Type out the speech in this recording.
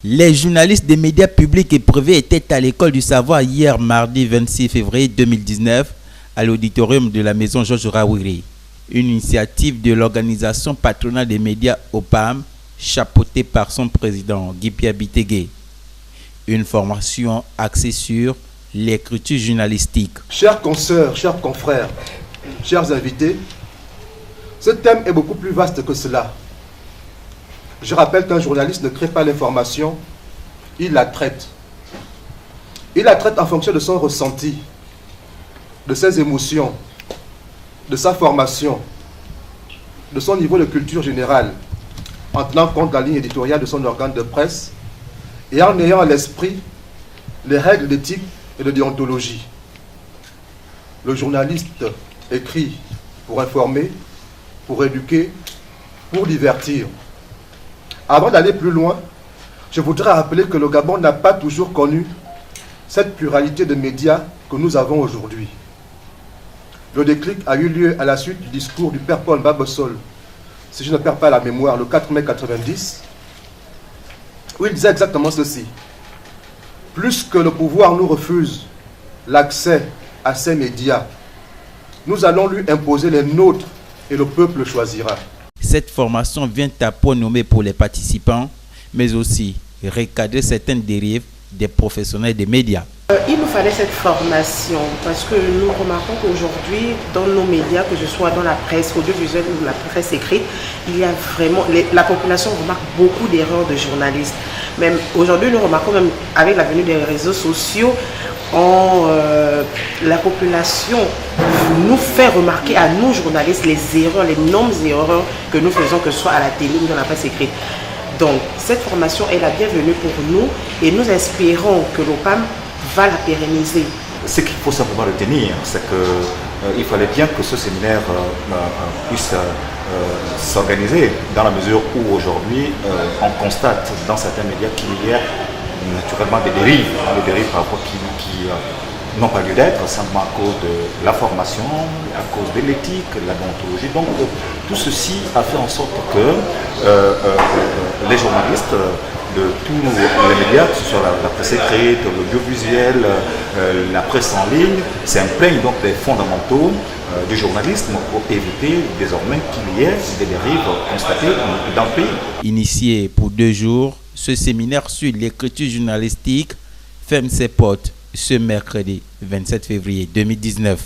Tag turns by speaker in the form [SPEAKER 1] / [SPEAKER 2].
[SPEAKER 1] Les journalistes des médias publics et privés étaient à l'école du savoir hier mardi 26 février 2019 à l'auditorium de la maison Georges Rawiri. Une initiative de l'organisation patronale des médias OPAM, chapeautée par son président Guy-Pierre Bitegué. Une formation axée sur l'écriture journalistique.
[SPEAKER 2] Chers consoeurs, chers confrères, chers invités, ce thème est beaucoup plus vaste que cela. Je rappelle qu'un journaliste ne crée pas l'information, il la traite. Il la traite en fonction de son ressenti, de ses émotions, de sa formation, de son niveau de culture générale, en tenant compte de la ligne éditoriale de son organe de presse et en ayant à l'esprit les règles d'éthique et de déontologie. Le journaliste écrit pour informer, pour éduquer, pour divertir. Avant d'aller plus loin, je voudrais rappeler que le Gabon n'a pas toujours connu cette pluralité de médias que nous avons aujourd'hui. Le déclic a eu lieu à la suite du discours du père Paul Babosol, si je ne perds pas la mémoire, le 4 mai 90, où il disait exactement ceci. Plus que le pouvoir nous refuse l'accès à ces médias, nous allons lui imposer les nôtres et le peuple choisira.
[SPEAKER 1] Cette formation vient à point nommé pour les participants, mais aussi recadrer certaines dérives des professionnels des médias.
[SPEAKER 3] Il nous fallait cette formation parce que nous remarquons qu'aujourd'hui, dans nos médias, que ce soit dans la presse audiovisuelle ou la presse écrite, il y a vraiment, la population remarque beaucoup d'erreurs de journalistes. Même aujourd'hui, nous remarquons même avec la venue des réseaux sociaux, la population nous fait remarquer à nous journalistes les erreurs, les énormes erreurs que nous faisons, que ce soit à la télé ou dans la presse écrite. Donc cette formation est la bienvenue pour nous et nous espérons que l'OPAM va la pérenniser.
[SPEAKER 4] Ce qu'il faut simplement retenir, c'est qu'il fallait bien que ce séminaire puisse s'organiser dans la mesure où aujourd'hui on constate dans certains médias qu'il y a naturellement des dérives parfois qui n'ont pas lieu d'être, simplement à cause de la formation, à cause de l'éthique, de la déontologie. Donc tout ceci a fait en sorte que les journalistes de tous les médias, que ce soit la presse écrite, l'audiovisuel, la presse en ligne, s'imprègnent donc des fondamentaux du journalisme pour éviter désormais qu'il y ait des dérives constatées dans le pays.
[SPEAKER 1] Initié pour 2 jours, ce séminaire sur l'écriture journalistique ferme ses portes ce mercredi 27 février 2019.